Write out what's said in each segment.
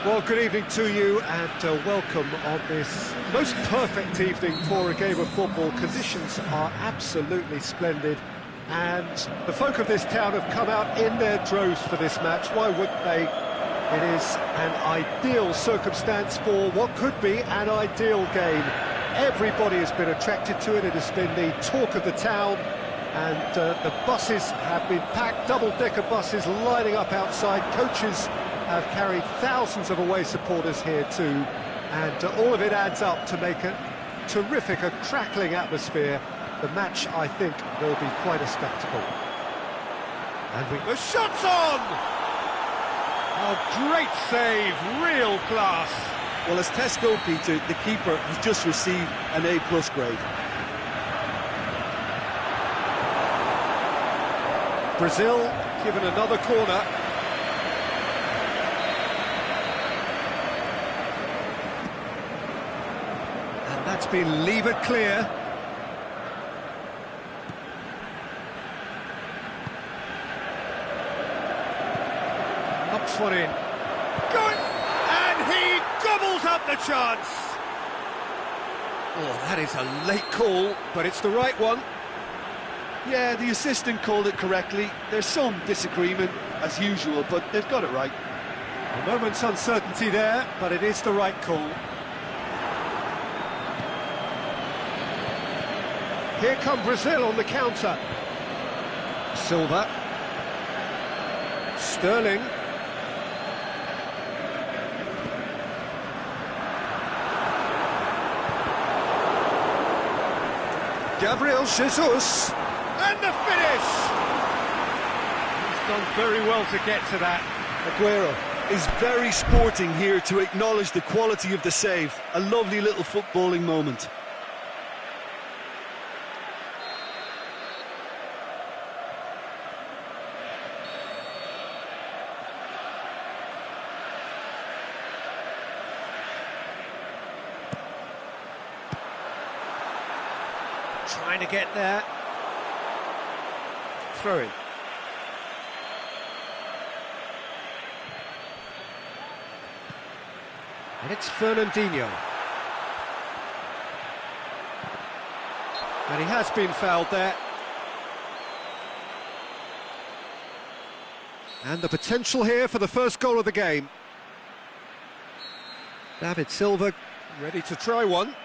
Well, good evening to you and welcome on this most perfect evening for a game of football. Conditions are absolutely splendid and the folk of this town have come out in their droves for this match. Why wouldn't they? It is an ideal circumstance for what could be an ideal game. Everybody has been attracted to it. It has been the talk of the town, and the buses have been packed, double-decker buses lining up outside. Coaches have carried thousands of away supporters here too, and all of it adds up to make a terrific, a crackling atmosphere. The match, I think, will be quite a spectacle. And the shot's on! Oh, great save, real class. Well, as Tesco, Peter, the keeper has just received an A+ grade. Brazil given another corner. And that's been levered clear. Knocks one in. Going! And he gobbles up the chance! Oh, that is a late call, but it's the right one. Yeah, the assistant called it correctly. There's some disagreement, as usual, but they've got it right. A moment's uncertainty there, but it is the right call. Here come Brazil on the counter. Silva. Sterling. Gabriel Jesus. And the finish! He's done very well to get to that. Aguero is very sporting here to acknowledge the quality of the save. A lovely little footballing moment. Trying to get there. Throw in. And it's Fernandinho. And he has been fouled there. And the potential here for the first goal of the game. David Silva ready to try one.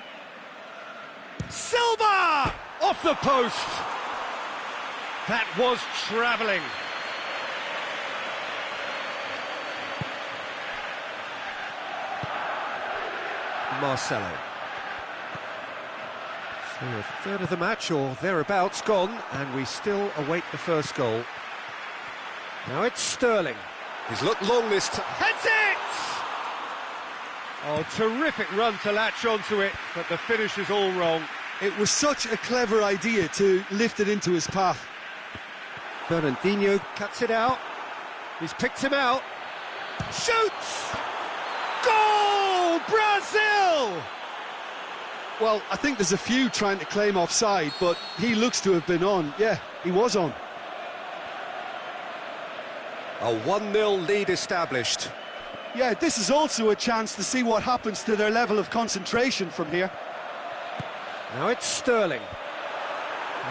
Silva! Off the post! That was travelling. Marcelo. So a third of the match, or thereabouts, gone, and we still await the first goal. Now it's Sterling. He's looked long this time. Heads it! Oh, terrific run to latch onto it, but the finish is all wrong. It was such a clever idea to lift it into his path. Fernandinho cuts it out. He's picked him out. Shoots! Goal! Brazil! Well, I think there's a few trying to claim offside, but he looks to have been on. Yeah, he was on. A 1-0 lead established. Yeah, this is also a chance to see what happens to their level of concentration from here. Now it's Sterling.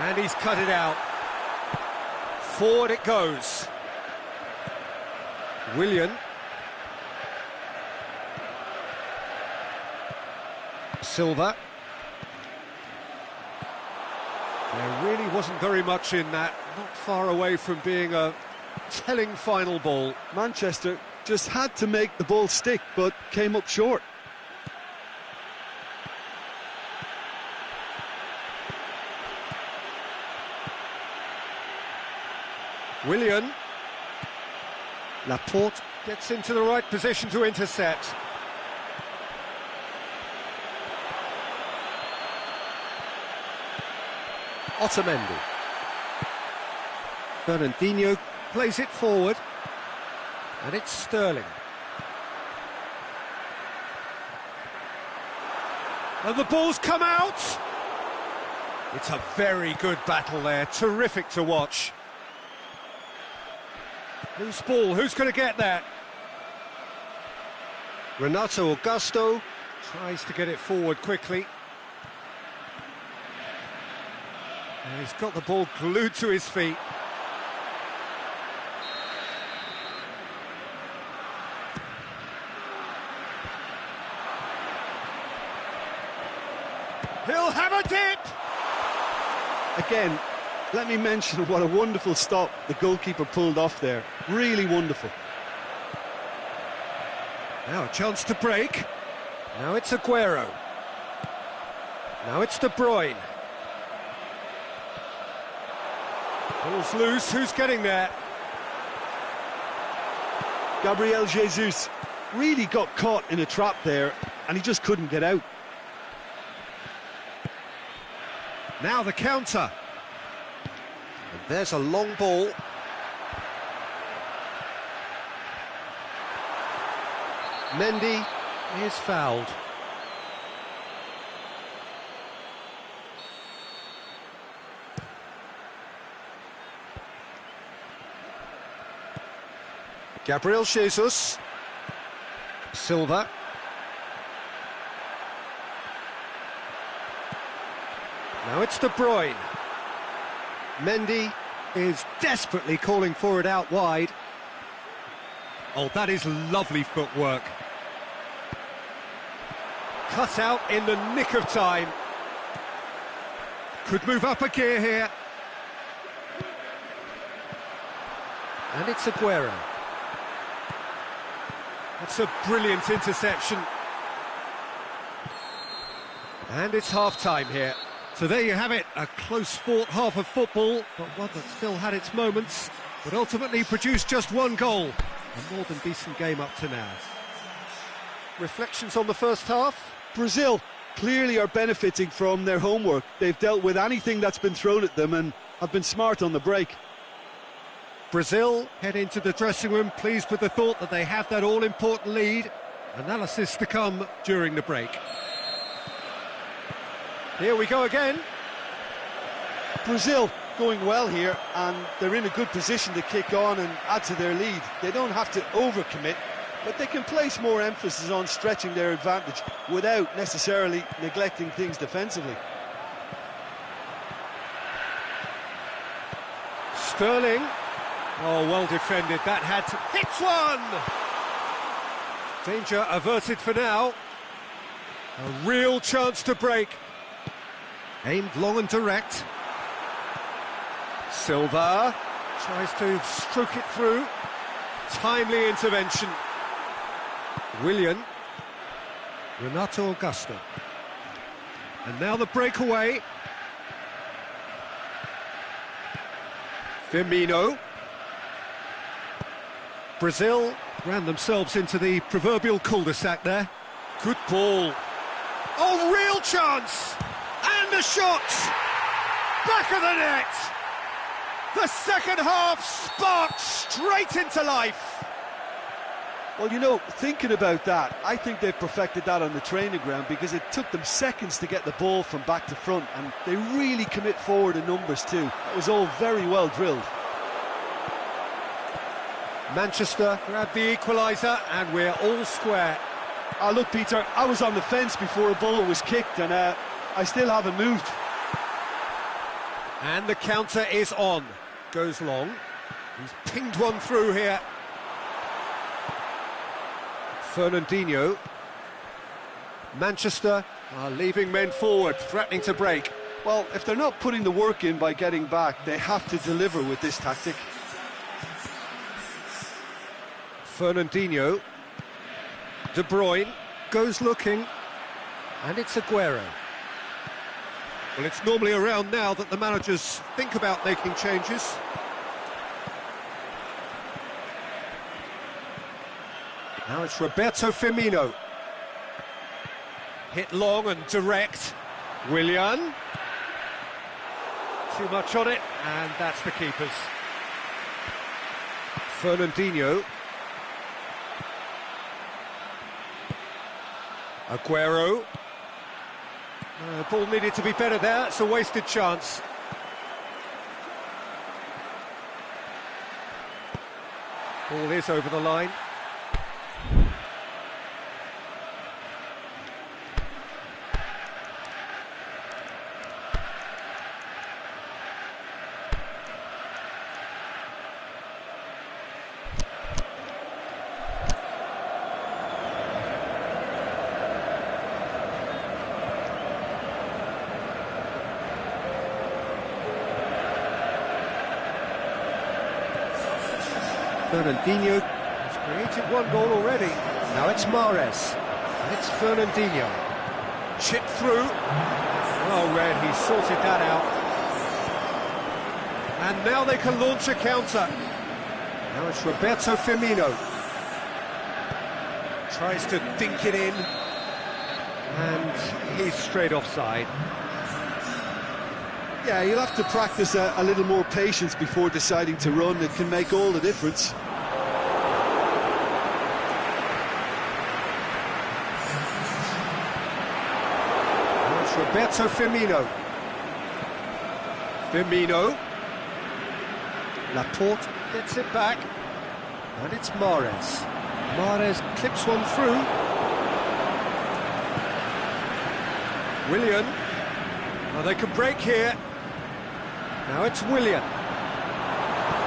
And he's cut it out. Forward it goes. Willian. Silva. There really wasn't very much in that. Not far away from being a telling final ball. Manchester just had to make the ball stick, but came up short. Willian. Laporte gets into the right position to intercept. Otamendi. Fernandinho plays it forward. And it's Sterling. And the ball's come out! It's a very good battle there, terrific to watch. Loose ball, who's going to get that? Renato Augusto tries to get it forward quickly. And he's got the ball glued to his feet. He'll have a dip! Again, let me mention what a wonderful stop the goalkeeper pulled off there. Really wonderful. Now a chance to break. Now it's Aguero. Now it's De Bruyne. Ball's loose, who's getting there? Gabriel Jesus really got caught in a trap there, and he just couldn't get out. Now the counter. And there's a long ball. Mendy is fouled. Gabriel Jesus. Silva. Now it's De Bruyne. Mendy is desperately calling for it out wide. Oh, that is lovely footwork. Cut out in the nick of time. Could move up a gear here. And it's Aguero. That's a brilliant interception. And it's half-time here. So there you have it, a close-fought half of football, but one that still had its moments, but ultimately produced just one goal. A more than decent game up to now. Reflections on the first half? Brazil clearly are benefiting from their homework. They've dealt with anything that's been thrown at them and have been smart on the break. Brazil head into the dressing room pleased with the thought that they have that all-important lead. Analysis to come during the break. Here we go again. Brazil going well here, and they're in a good position to kick on and add to their lead. They don't have to overcommit, but they can place more emphasis on stretching their advantage without necessarily neglecting things defensively. Sterling. Oh, well defended. That had to... Hits one! Danger averted for now. A real chance to break. Aimed long and direct. Silva tries to stroke it through. Timely intervention. Willian. Renato Augusto. And now the breakaway. Firmino. Brazil ran themselves into the proverbial cul-de-sac there. Good ball. Oh, real chance! And the shot! Back of the net! The second half sparked straight into life. Well, you know, thinking about that, I think they've perfected that on the training ground because it took them seconds to get the ball from back to front, and they really commit forward in numbers too. It was all very well drilled. Manchester grab the equaliser and we're all square. Look, Peter, I was on the fence before a ball was kicked, and I still haven't moved. And the counter is on. Goes long. He's pinged one through here. Fernandinho. Manchester are leaving men forward, threatening to break. Well, if they're not putting the work in by getting back, they have to deliver with this tactic. Fernandinho. De Bruyne goes looking, and it's Aguero. Well, it's normally around now that the managers think about making changes. Now it's Roberto Firmino. Hit long and direct. Willian. Too much on it, and that's the keeper's. Fernandinho. Aguero. Ball needed to be better there, it's a wasted chance. Ball is over the line. Fernandinho has created one goal already. Now it's Mahrez. And it's Fernandinho. Chip through. Oh, Red, he sorted that out. And now they can launch a counter. Now it's Roberto Firmino. Tries to dink it in. And he's straight offside. Yeah, you'll have to practice a little more patience before deciding to run. It can make all the difference. Now it's Roberto Firmino. Firmino. Laporte gets it back. And it's Mahrez. Mahrez clips one through. Willian. Well, they can break here. Now it's Willian.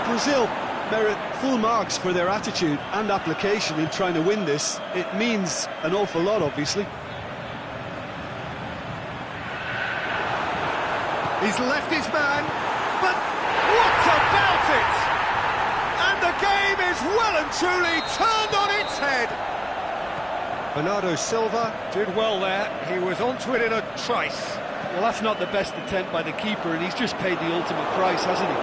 Brazil merit full marks for their attitude and application in trying to win this. It means an awful lot, obviously. He's left his man, but what about it? And the game is well and truly turned on its head. Bernardo Silva did well there. He was onto it in a trice. Well, that's not the best attempt by the keeper, and he's just paid the ultimate price, hasn't he?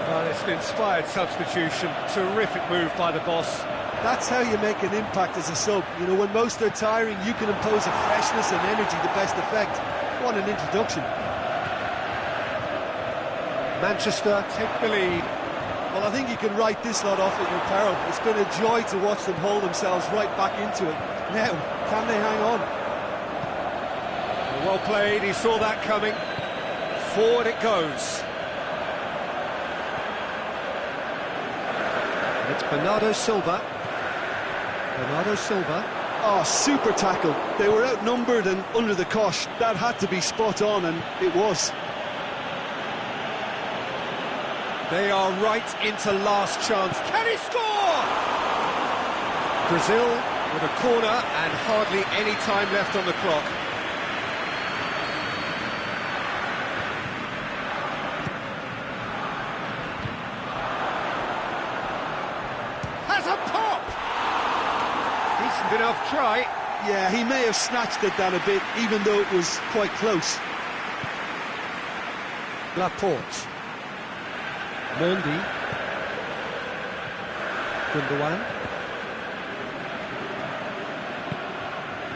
Well, it's an inspired substitution. Terrific move by the boss. That's how you make an impact as a sub. You know, when most are tiring, you can impose a freshness and energy to best effect. What an introduction. Manchester take the lead. Well, I think you can write this lot off at your peril. It's been a joy to watch them hold themselves right back into it. Now, can they hang on? Well played, he saw that coming. Forward it goes. It's Bernardo Silva. Bernardo Silva. Oh, super tackle. They were outnumbered and under the cosh. That had to be spot on, and it was. They are right into last chance. Can he score? Brazil with a corner and hardly any time left on the clock. Has a pop! Decent enough try. Yeah, he may have snatched it down a bit, even though it was quite close. Laporte. Mendy. Dminhtuan.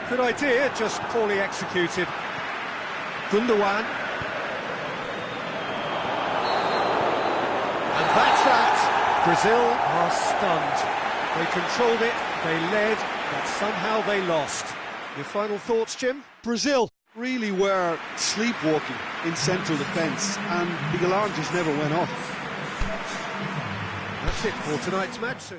Good idea, just poorly executed. Dminhtuan. And that's that. Brazil are stunned. They controlled it, they led, but somehow they lost. Your final thoughts, Jim? Brazil really were sleepwalking in central defence, and the alarm just never went off. That's it for tonight's match.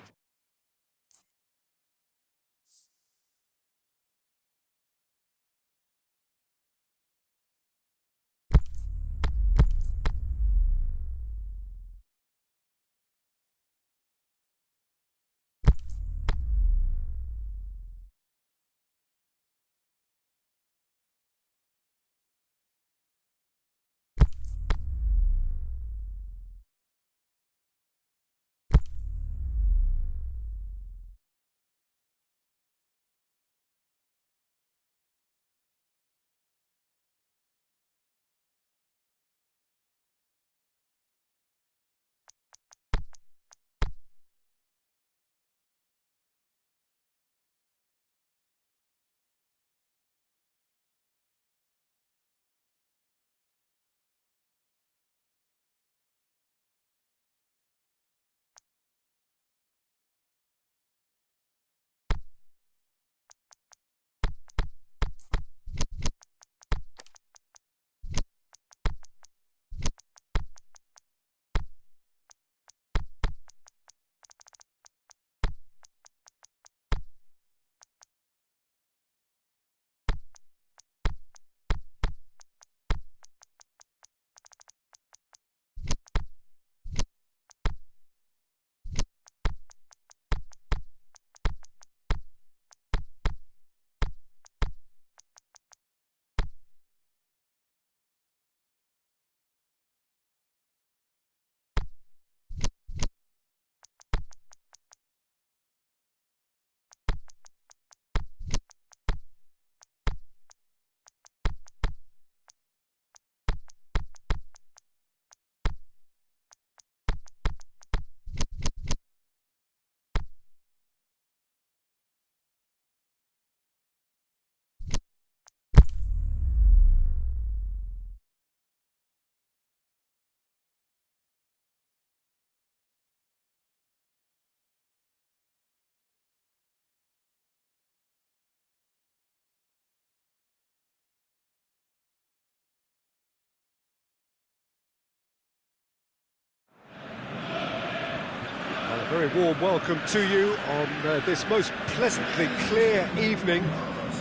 Very warm welcome to you on this most pleasantly clear evening.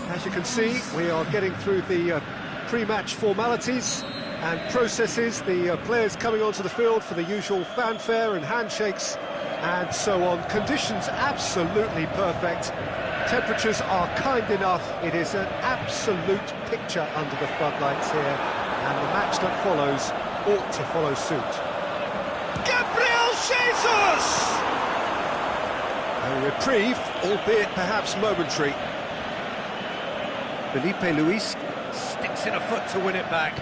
As you can see, we are getting through the pre-match formalities and processes, the players coming onto the field for the usual fanfare and handshakes and so on. Conditions absolutely perfect. Temperatures are kind enough. It is an absolute picture under the floodlights here, and the match that follows ought to follow suit. Gabriel Jesus! A reprieve, albeit perhaps momentary. Felipe Luis sticks in a foot to win it back.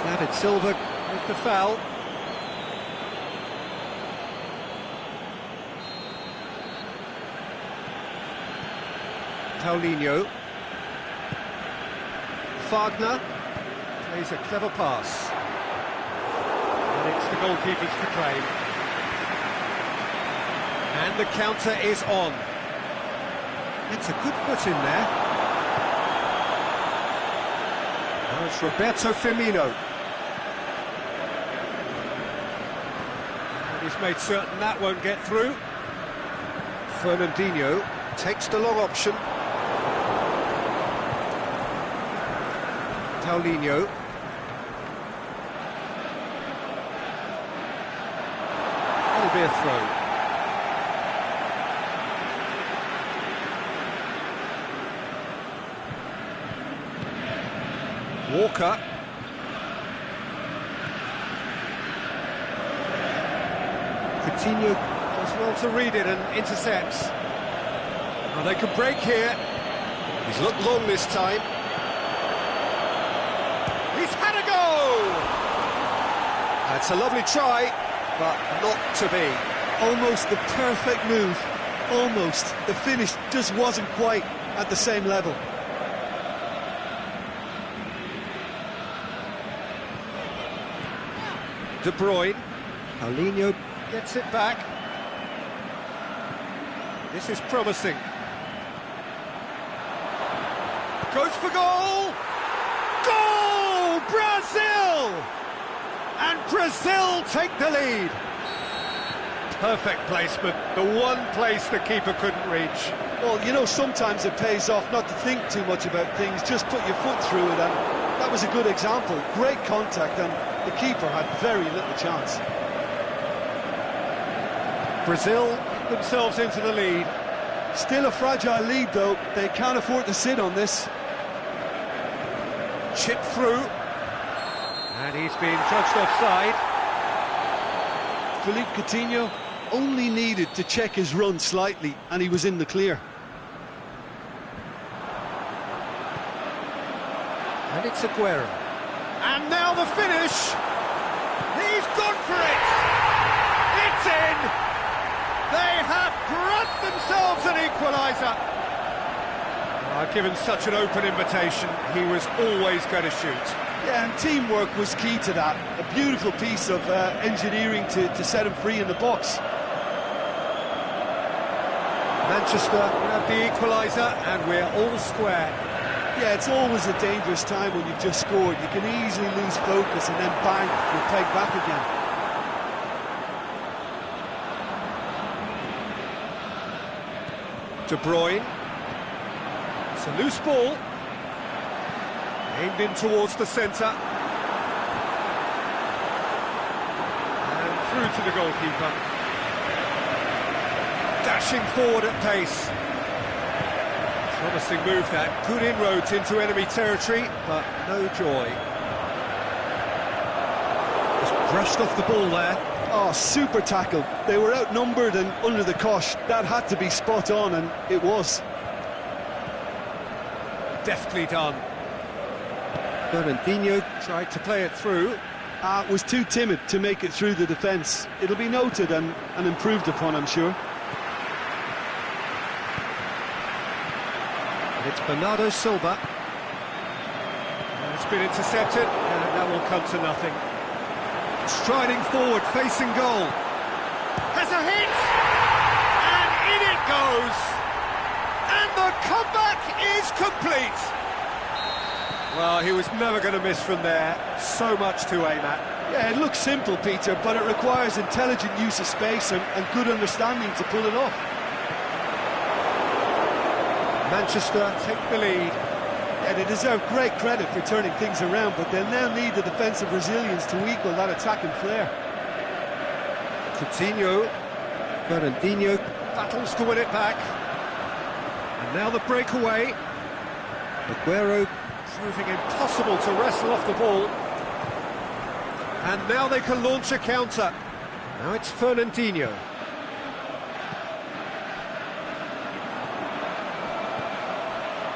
David Silva with the foul. Paulinho. Wagner plays a clever pass. And it's the goalkeepers to claim. And the counter is on. It's a good foot in there. Now it's Roberto Firmino. And he's made certain that won't get through. Fernandinho takes the long option. Paulinho. That'll be a throw. Walker. Coutinho does well to read it and intercepts. Well, they could break here. He's looked long this time. He's had a go! That's a lovely try, but not to be. Almost the perfect move. Almost. The finish just wasn't quite at the same level. De Bruyne. Paulinho gets it back. This is promising. Goes for goal! Goal! Brazil! And Brazil take the lead. Perfect placement, the one place the keeper couldn't reach. Well, you know, sometimes it pays off not to think too much about things, just put your foot through it, and that was a good example. Great contact, and the keeper had very little chance. Brazil themselves into the lead. Still a fragile lead, though. They can't afford to sit on this. Chip through. And he's been judged offside. Philippe Coutinho only needed to check his run slightly, and he was in the clear. And it's Aguero. And now the finish! He's gone for it! It's in! They have grabbed themselves an equaliser. Given such an open invitation, he was always going to shoot. Yeah, and teamwork was key to that. A beautiful piece of engineering to set him free in the box. Manchester grab the equaliser, and we're all square. Yeah, it's always a dangerous time when you've just scored. You can easily lose focus and then bang, you're pegged back again. De Bruyne. It's a loose ball. Aimed in towards the centre. And through to the goalkeeper. Dashing forward at pace. Promising move that. Good inroads into enemy territory, but no joy. Just brushed off the ball there. Oh, super tackle. They were outnumbered and under the cosh. That had to be spot on, and it was. Deftly done. Fernandinho tried to play it through. Was too timid to make it through the defence. It'll be noted and improved upon, I'm sure. And it's Bernardo Silva. And it's been intercepted, and that will come to nothing. Striding forward, facing goal. Has a hit! And in it goes! And the comeback is complete! Well, he was never going to miss from there. So much to aim at. Yeah, it looks simple, Peter, but it requires intelligent use of space and good understanding to pull it off. Manchester take the lead. Yeah, they deserve great credit for turning things around, but they'll now need the defensive resilience to equal that attacking flair. Coutinho, Fernandinho battles to win it back. And now the breakaway. Aguero proving impossible to wrestle off the ball. And now they can launch a counter. Now it's Fernandinho.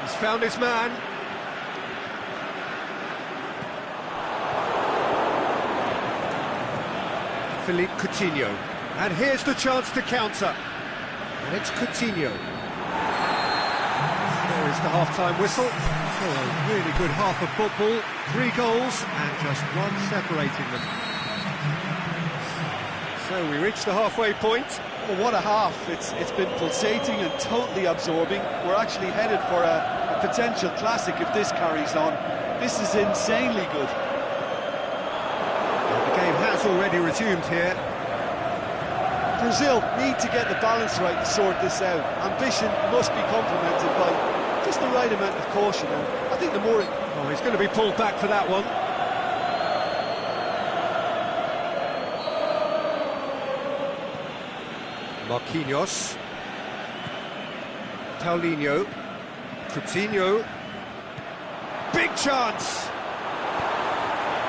He's found his man. Philippe Coutinho. And here's the chance to counter. And it's Coutinho. There is the half-time whistle. Oh, a really good half of football. 3 goals and just one separating them. So we reach the halfway point. Well, what a half. It's been pulsating and totally absorbing. We're actually headed for a potential classic if this carries on. This is insanely good. The game has already resumed here. Brazil need to get the balance right to sort this out. Ambition must be complemented by just the right amount of caution. And I think the more... Oh, he's going to be pulled back for that one. Marquinhos. Paulinho. Coutinho. Big chance!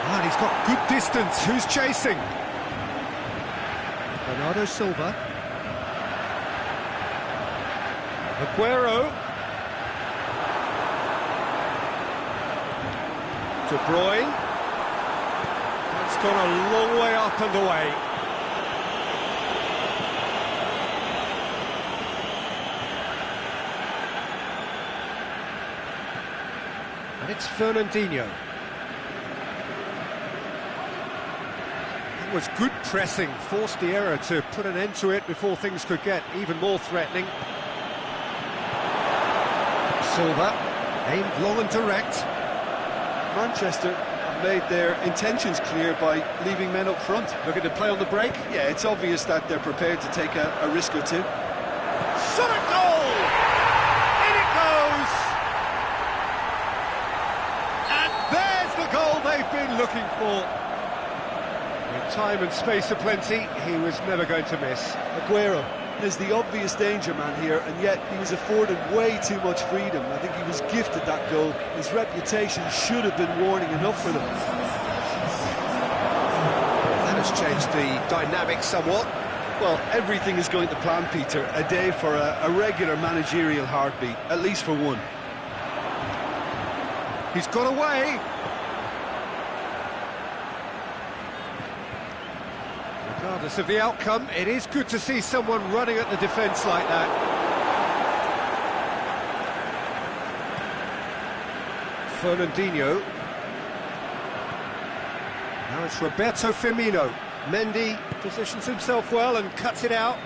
And he's got good distance. Who's chasing? Bernardo Silva. Aguero. De Bruyne. That's gone a long way up and away. And it's Fernandinho. It was good pressing, forced the error to put an end to it before things could get even more threatening. Silva, aimed long and direct. Manchester have made their intentions clear by leaving men up front. Looking to play on the break. Yeah, it's obvious that they're prepared to take a risk or two. Shot at goal! In it goes! And there's the goal they've been looking for. With time and space aplenty, he was never going to miss. Aguero is the obvious danger man here, and yet he was afforded way too much freedom. I think he was gifted that goal. His reputation should have been warning enough for them. That has changed the dynamic somewhat. Well, everything is going to plan, Peter. A day for a regular managerial heartbeat, at least for one. He's got away. Regardless of the outcome, it is good to see someone running at the defence like that. Fernandinho. Now it's Roberto Firmino. Mendy positions himself well and cuts it out.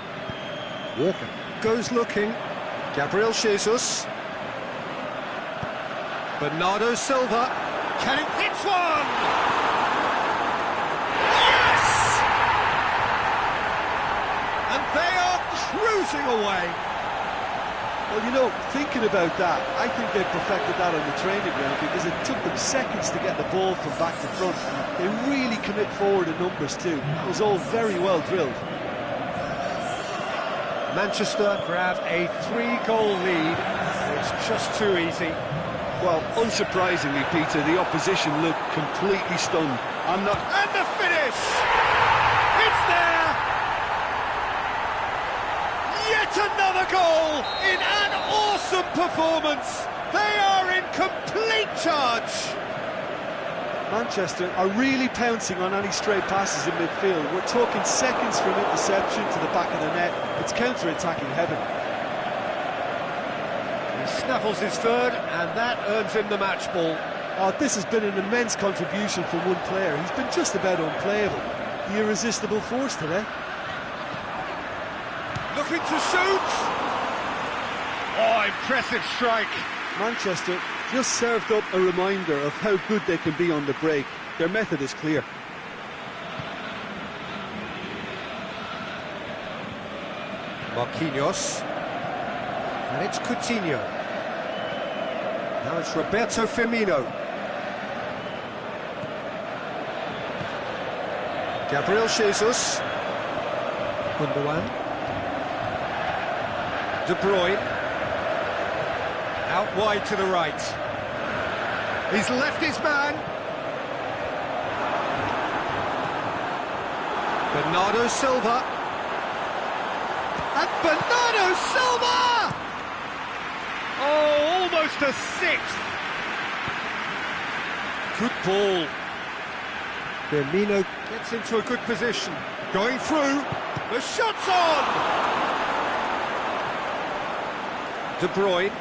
Walker goes looking. Gabriel Jesus. Bernardo Silva. Can it hit one? They are cruising away. Well, you know, thinking about that, I think they perfected that on the training ground because it took them seconds to get the ball from back to front. They really commit forward in numbers too. It was all very well drilled. Manchester grab a 3-goal lead. It's just too easy. Well, unsurprisingly, Peter, the opposition looked completely stunned. And the finish! It's there! Yet another goal in an awesome performance. They are in complete charge. Manchester are really pouncing on any stray passes in midfield. We're talking seconds from interception to the back of the net. It's counter-attacking heaven. He snaffles his third, and that earns him the match ball. Oh, this has been an immense contribution from one player. He's been just about unplayable. the irresistible force today. Looking to shoot! Oh, impressive strike. Manchester just served up a reminder of how good they can be on the break. Their method is clear. Marquinhos. And it's Coutinho. Now it's Roberto Firmino. Gabriel Jesus. Dminhtuan. De Bruyne. Out wide to the right. He's left his man. Bernardo Silva. And Bernardo Silva! Oh, almost a sixth. Good ball. Firmino gets into a good position. Going through. The shot's on! De Bruyne.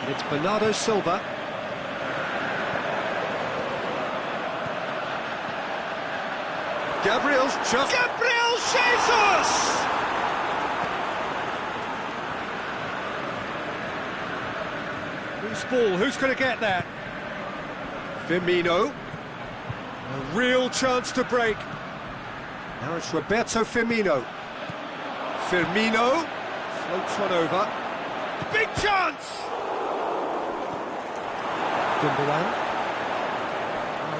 And it's Bernardo Silva. Gabriel Jesus! Loose ball, who's going to get that? Firmino. A real chance to break. Now it's Roberto Firmino. Firmino floats one over. Big chance! Dminhtuan.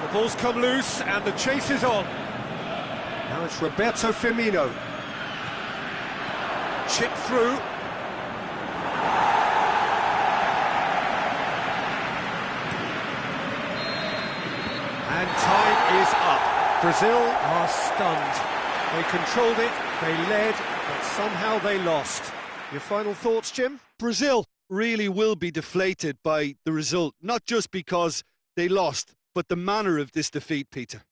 The ball's come loose and the chase is on. Now it's Roberto Firmino. Chip through. And time is up. Brazil are stunned. They controlled it, they led, but somehow they lost. Your final thoughts, Jim? Brazil really will be deflated by the result, not just because they lost, but the manner of this defeat, Peter.